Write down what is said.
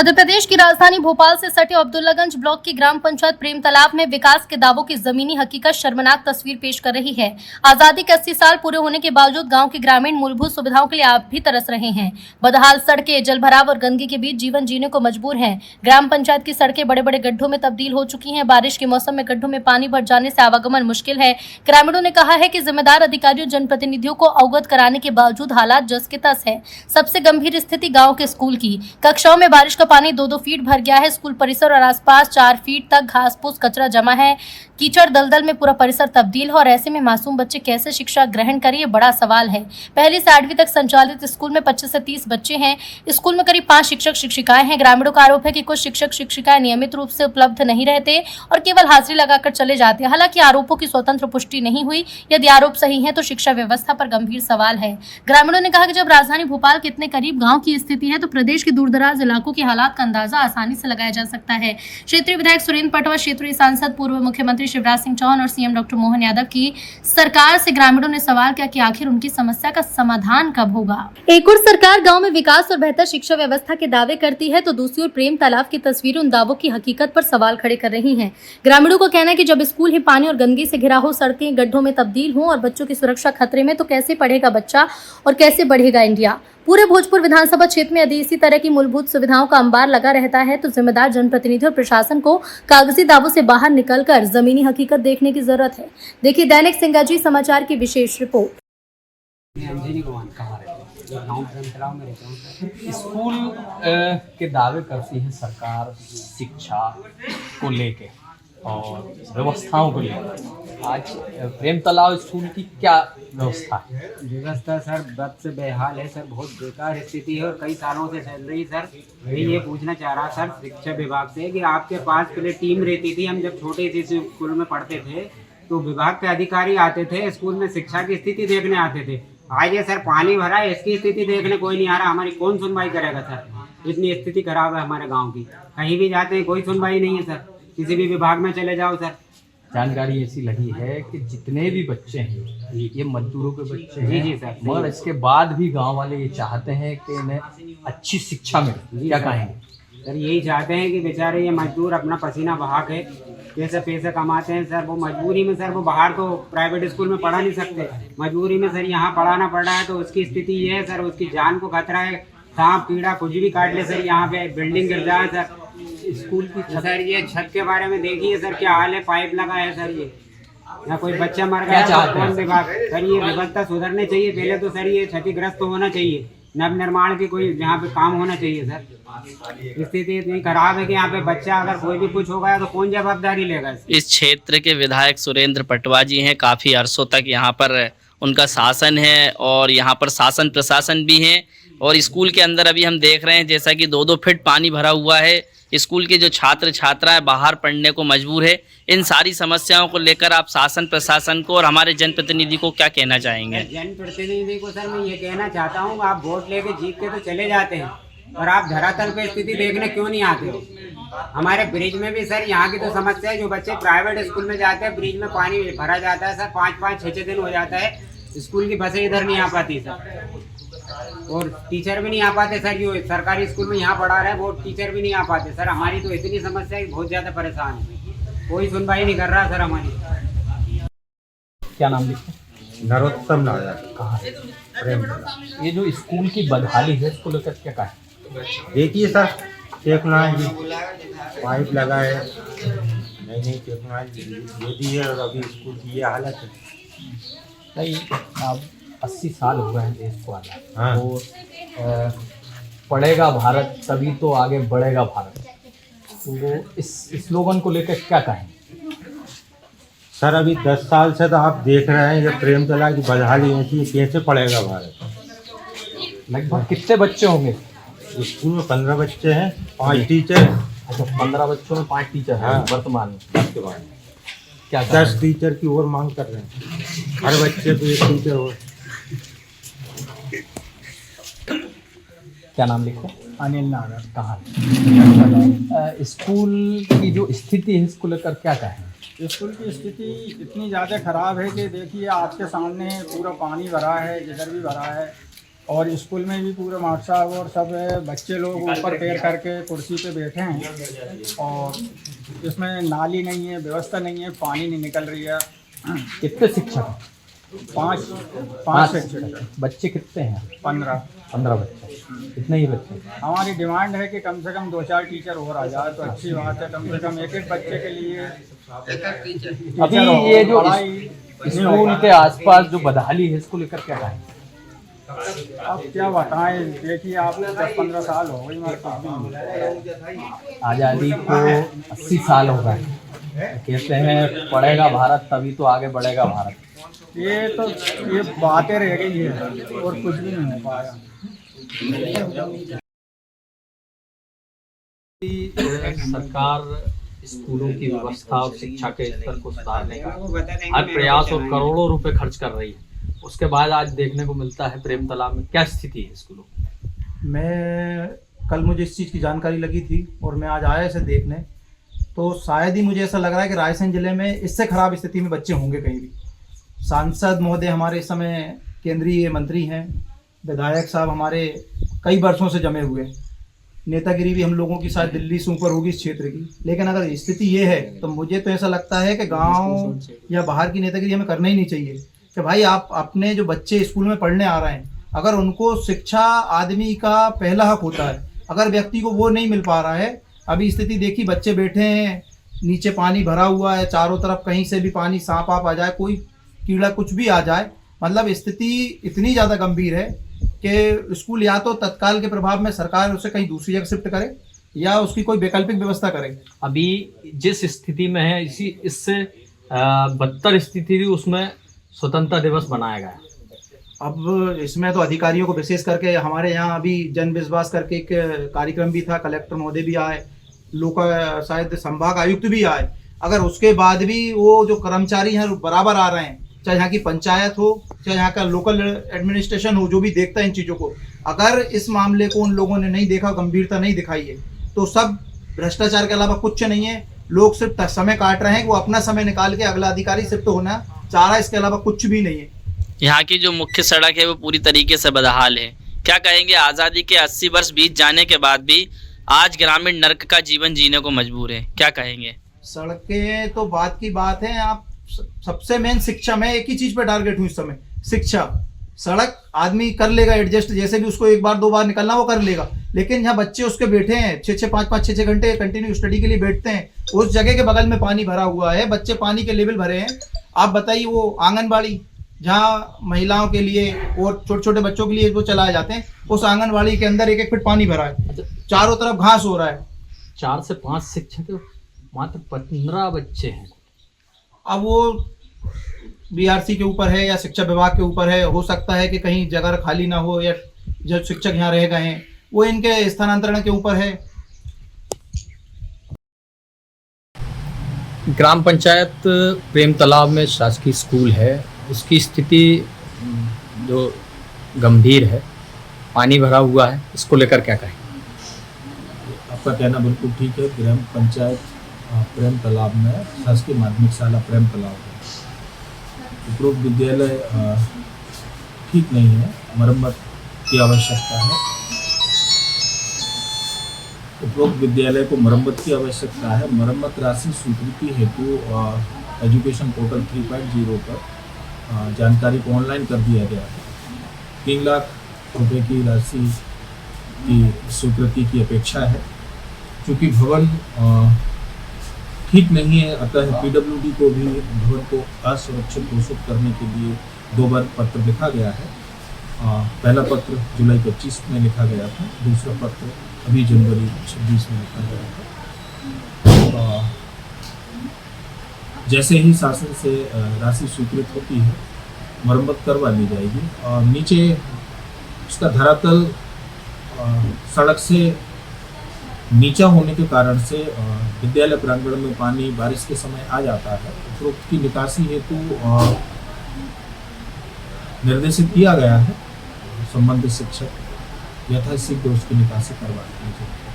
मध्य प्रदेश की राजधानी भोपाल से सटे अब्दुल्लागंज ब्लॉक की ग्राम पंचायत प्रेम तालाब में विकास के दावों की जमीनी हकीकत शर्मनाक तस्वीर पेश कर रही है। आजादी के 80 साल पूरे होने के बावजूद गांव के ग्रामीण मूलभूत सुविधाओं के लिए आप भी तरस रहे हैं। बदहाल सड़कें, जलभराव और गंदगी के बीच जीवन जीने को मजबूर हैं। ग्राम पंचायत की सड़कें बड़े बड़े गड्ढों में तब्दील हो चुकी हैं। बारिश के मौसम में गड्ढों में पानी भर जाने से आवागमन मुश्किल है। ग्रामीणों ने कहा है कि जिम्मेदार अधिकारियों, जनप्रतिनिधियों को अवगत कराने के बावजूद हालात जस के तस है। सबसे गंभीर स्थिति गाँव के स्कूल की। कक्षाओं में बारिश का पानी 2-2 फीट भर गया है। स्कूल परिसर और आसपास 4 फीट तक घास फूस कचरा जमा है। कीचड़ दलदल में पूरा परिसर तब्दील है और ऐसे में मासूम बच्चे कैसे शिक्षा ग्रहण करें, ये बड़ा सवाल है। पहली से 8वीं तक संचालित स्कूल में 25 से 30 बच्चे हैं। स्कूल में करीब 5 शिक्षक शिक्षिकाएं हैं। ग्रामीणों का आरोप है कि कुछ शिक्षक शिक्षिकाएं नियमित रूप से उपलब्ध नहीं रहते और केवल हाजिरी लगाकर चले जाते हैं। हालांकि आरोपों की स्वतंत्र पुष्टि नहीं हुई। यदि आरोप सही है तो शिक्षा व्यवस्था पर गंभीर सवाल है। ग्रामीणों ने कहा कि जब राजधानी भोपाल के इतने करीब गाँव की स्थिति है तो प्रदेश के दूरदराज इलाकों के हालात का अंदाजा आसानी से लगाया जा सकता है। क्षेत्रीय विधायक सुरेंद्र पटवा, क्षेत्रीय सांसद पूर्व मुख्यमंत्री शिवराज सिंह चौहान और सीएम डॉक्टर मोहन यादव की सरकार से ग्रामीणों ने सवाल किया कि आखिर उनकी समस्या का समाधान कब होगा। एक और सरकार गांव में विकास और बेहतर शिक्षा व्यवस्था के दावे करती है तो दूसरी ओर प्रेम तालाब की तस्वीरें उन दावों की हकीकत पर सवाल खड़े कर रही हैं। ग्रामीणों का कहना है कि जब स्कूल ही पानी और गंदगी से घिरा हो, सड़कें गड्ढों में तब्दील हो और बच्चों की सुरक्षा खतरे में, तो कैसे पढ़ेगा बच्चा और कैसे बढ़ेगा इंडिया। पूरे भोजपुर विधानसभा क्षेत्र में यदि इसी तरह की मूलभूत सुविधाओं का अंबार लगा रहता है तो जिम्मेदार जनप्रतिनिधि और प्रशासन को कागजी दावों से बाहर निकलकर जमीनी हकीकत देखने की जरूरत है। देखिए दैनिक सिंगाजी समाचार की विशेष रिपोर्ट। स्कूल के दावे करती है सरकार शिक्षा को लेके और व्यवस्थाओं को लेकर। आज प्रेम तालाब स्कूल की क्या व्यवस्था है? व्यवस्था सर बद से बेहाल है सर, बहुत बेकार स्थिति है और कई सालों से चल रही। सर मैं ये पूछना चाह रहा सर शिक्षा विभाग से कि आपके पास पहले टीम रहती थी, हम जब छोटे से स्कूल में पढ़ते थे तो विभाग के अधिकारी आते थे, स्कूल में शिक्षा की स्थिति देखने आते थे। आज ये सर पानी भरा है, इसकी स्थिति देखने कोई नहीं आ रहा। हमारी कौन सुनवाई करेगा सर? इतनी स्थिति खराब है हमारे गाँव की। कहीं भी जाते हैं कोई सुनवाई नहीं है सर, किसी भी विभाग में चले जाओ सर। जानकारी ऐसी लगी है कि जितने भी बच्चे हैं ये मजदूरों के बच्चे हैं। जी सर। मगर इसके बाद भी गांव वाले ये चाहते हैं कि इन्हें अच्छी शिक्षा मिले। क्या कहेंगे सर? यही चाहते हैं कि बेचारे ये मजदूर अपना पसीना बहा के कैसे पैसे कमाते हैं सर। वो मजबूरी में सर, वो बाहर तो प्राइवेट स्कूल में पढ़ा नहीं सकते, मजबूरी में सर यहाँ पढ़ाना पड़ रहा है। तो उसकी स्थिति ये है सर, उसकी जान को खतरा है। सांप कीड़ा कुछ भी काट ले सर, यहाँ पे बिल्डिंग गिर जाए सर। स्कूल की सर ये छत के बारे में देखिए सर क्या हाल है, पाइप लगा है सर। ये या कोई बच्चा मर गया तो कौन विभाग सर? ये व्यवस्था सुधरनी चाहिए पहले तो सर। ये क्षतिग्रस्त तो होना चाहिए, नव निर्माण की कोई यहाँ पे काम होना चाहिए सर। स्थिति इतनी खराब है कि यहाँ पे बच्चा अगर कोई भी कुछ हो गया तो कौन जवाबदारी लेगा? इस क्षेत्र के विधायक सुरेंद्र पटवा जी हैं। काफ़ी अरसों तक यहाँ पर उनका शासन है और यहाँ पर शासन प्रशासन भी है। और स्कूल के अंदर अभी हम देख रहे हैं जैसा कि 2-2 फीट पानी भरा हुआ है। स्कूल के जो छात्र छात्राएं बाहर पढ़ने को मजबूर है। इन सारी समस्याओं को लेकर आप शासन प्रशासन को और हमारे जनप्रतिनिधि को क्या कहना चाहेंगे? जनप्रतिनिधि को सर मैं ये कहना चाहता हूँ, आप वोट लेके जीत के तो चले जाते हैं और आप धरातल पे स्थिति देखने क्यों नहीं आते हो? हमारे ब्रिज में भी सर यहाँ की तो समस्या है। जो बच्चे प्राइवेट स्कूल में जाते हैं ब्रिज में पानी भरा जाता है सर, 5-5, 6-6 दिन हो जाता है। स्कूल की बसें इधर नहीं आ पाती सर और टीचर भी नहीं आ पाते सर। जो सरकारी स्कूल में यहाँ पढ़ा रहे हैं वो टीचर भी नहीं आ पाते सर। हमारी तो इतनी समस्या है, बहुत ज़्यादा परेशान है, कोई सुनवाई नहीं कर रहा सर हमारी। क्या नाम लिखा? नरोत्तम नायर। कहाँ? ये जो स्कूल की बदहाली है इसको लेकर क्या कहें? देखिए सर, टेक्नोलॉजी पाइप लगा है, नई टेक्नोलॉजी दे दी है और अभी स्कूल की ये हालत है। नहीं, अब 80 साल हो गए हैं देश को आज़ाद। हाँ। तो पढ़ेगा भारत तभी तो आगे बढ़ेगा भारत। तो वो इस स्लोगन को लेकर क्या कहें? सर अभी 10 साल से तो आप देख रहे हैं ये प्रेम तालाब की बदहाली ऐसी है, कैसे पढ़ेगा भारत? लगभग कितने बच्चे होंगे स्कूल में? 15 बच्चे हैं, 5 टीचर। अच्छा, 15 बच्चों में 5 टीचर हैं। हाँ। वर्तमान में उसके बाद क्या 10 टीचर की और मांग कर रहे हैं, हर बच्चे को 1 टीचर हो। क्या नाम लिखो? अनिल नागर। कहाँ? स्कूल की जो स्थिति है इसको लेकर क्या कहें? स्कूल की स्थिति इतनी ज़्यादा ख़राब है कि देखिए आपके सामने पूरा पानी भरा है, जिधर भी भरा है। और स्कूल में भी पूरे मास्टर साहब और सब बच्चे लोग ऊपर पैर करके कुर्सी पे बैठे हैं और इसमें नाली नहीं है, व्यवस्था नहीं है, पानी नहीं निकल रही है। कितने शिक्षक हैं? पाँच शिक्षक, बच्चे कितने हैं? 15 बच्चे। इतने ही बच्चे? हमारी डिमांड है कि कम से कम 2-4 टीचर और आ जाए तो अच्छी बात है। कम से कम एक बच्चे के लिए अभी ये जो स्कूल के आसपास जो बदहाली है इसको लेकर क्या कहें? अब क्या बताएं, देखिए आप 10-15 साल हो गई हमारे पास। आज़ादी को 80 साल हो गए, कहते हैं पढ़ेगा भारत तभी तो आगे बढ़ेगा भारत। ये बातें रह गई है और कुछ भी नहीं हो पाया। सरकार स्कूलों की व्यवस्था और शिक्षा के स्तर को सुधारने का हर प्रयास और करोड़ों रुपए खर्च कर रही है, उसके बाद आज देखने को मिलता है प्रेम तालाब में क्या स्थिति है स्कूलों की? कल मुझे इस चीज़ की जानकारी लगी थी और मैं आज आया इसे देखने, तो शायद ही मुझे ऐसा लग रहा है कि रायसेन जिले में इससे खराब स्थिति में बच्चे होंगे कहीं भी। सांसद महोदय हमारे इस समय केंद्रीय मंत्री हैं, विधायक साहब हमारे कई वर्षों से जमे हुए, नेतागिरी भी हम लोगों की शायद दिल्ली से ऊपर होगी इस क्षेत्र की। लेकिन अगर स्थिति ये है तो मुझे तो ऐसा लगता है कि गांव या बाहर की नेतागिरी हमें करना ही नहीं चाहिए कि भाई आप अपने जो बच्चे स्कूल में पढ़ने आ रहे हैं, अगर उनको शिक्षा आदमी का पहला हक होता है, अगर व्यक्ति को वो नहीं मिल पा रहा है। अभी स्थिति देखी, बच्चे बैठे हैं, नीचे पानी भरा हुआ है, चारों तरफ कहीं से भी पानी, सांप आप आ जाए, कोई कीड़ा कुछ भी आ जाए, मतलब स्थिति इतनी ज़्यादा गंभीर है कि स्कूल या तो तत्काल के प्रभाव में सरकार उसे कहीं दूसरी जगह शिफ्ट करे या उसकी कोई वैकल्पिक व्यवस्था करे। अभी जिस स्थिति में है इससे बदतर स्थिति थी, उसमें स्वतंत्रता दिवस मनाया गया। अब इसमें तो अधिकारियों को विशेष करके हमारे यहाँ अभी जन विश्वास करके एक कार्यक्रम भी था, कलेक्टर महोदय भी आए, शायद संभाग आयुक्त भी आए। अगर उसके बाद भी वो जो कर्मचारी हैं बराबर आ रहे हैं, चाहे यहाँ की पंचायत हो, चाहे यहाँ का लोकल एडमिनिस्ट्रेशन हो, जो भी देखता है इन चीज़ों को, अगर इस मामले को उन लोगों ने नहीं देखा, गंभीरता नहीं दिखाई है, तो सब भ्रष्टाचार के अलावा कुछ नहीं है। लोग सिर्फ समय काट रहे हैं, वो अपना समय निकाल के अगला अधिकारी शिफ्ट होना चाह रहा है, इसके अलावा कुछ भी नहीं है। यहाँ की जो मुख्य सड़क है वो पूरी तरीके से बदहाल है। क्या कहेंगे, आज़ादी के 80 वर्ष बीत जाने के बाद भी आज ग्रामीण नर्क का जीवन जीने को मजबूर है, क्या कहेंगे? सड़कें तो बात की बात है, आप सबसे मेन शिक्षा, मैं एक ही चीज पे टारगेट हूँ इस समय, शिक्षा। सड़क आदमी कर लेगा एडजस्ट, जैसे भी उसको 1 बार 2 बार निकलना वो कर लेगा, लेकिन यहाँ बच्चे उसके बैठे हैं 5-6 घंटे कंटिन्यू स्टडी के लिए बैठते हैं, उस जगह के बगल में पानी भरा हुआ है, बच्चे पानी के लेवल भरे हैं। आप बताइए, वो आंगनबाड़ी जहाँ महिलाओं के लिए और छोटे छोटे बच्चों के लिए वो चलाए जाते हैं, उस आंगनबाड़ी के अंदर 1-1 फीट पानी भरा है, चारों तरफ घास हो रहा है। 4 से 5 शिक्षक, मात्र 15 बच्चे हैं। अब वो बीआरसी के ऊपर है या शिक्षा विभाग के ऊपर है, हो सकता है कि कहीं जगह खाली ना हो या जो शिक्षक यहाँ रह गए हैं वो इनके स्थानांतरण के ऊपर है। ग्राम पंचायत प्रेम तालाब में शासकीय स्कूल है, उसकी स्थिति जो गंभीर है, पानी भरा हुआ है, इसको लेकर क्या कहें? आपका कहना बिल्कुल ठीक है। ग्राम पंचायत प्रेम तालाब में शासकीय माध्यमिक शाला प्रेम तालाब है, उपरोक्त विद्यालय ठीक नहीं है, मरम्मत की आवश्यकता है। उपरोक्त विद्यालय को मरम्मत की आवश्यकता है। मरम्मत राशि स्वीकृति हेतु एजुकेशन पोर्टल 3.0 पर जानकारी को ऑनलाइन कर दिया गया है। 3 लाख रुपए की राशि की स्वीकृति की अपेक्षा है। चूँकि भवन ठीक नहीं है, अतः पीडब्ल्यूडी को भी भवन को असुरक्षित घोषित करने के लिए 2 बार पत्र लिखा गया है। पहला पत्र जुलाई 25 में लिखा गया था, दूसरा पत्र अभी जनवरी 26 में लिखा गया था। जैसे ही शासन से राशि स्वीकृत होती है, मरम्मत करवा ली जाएगी। और नीचे उसका धरातल सड़क से नीचा होने के कारण से विद्यालय प्रांगण में पानी बारिश के समय आ जाता है। उपरोक्त की निकासी हेतु निर्देशित किया गया है, संबंधित शिक्षक यथाशीघ्र उसकी निकासी करवा दी जाए।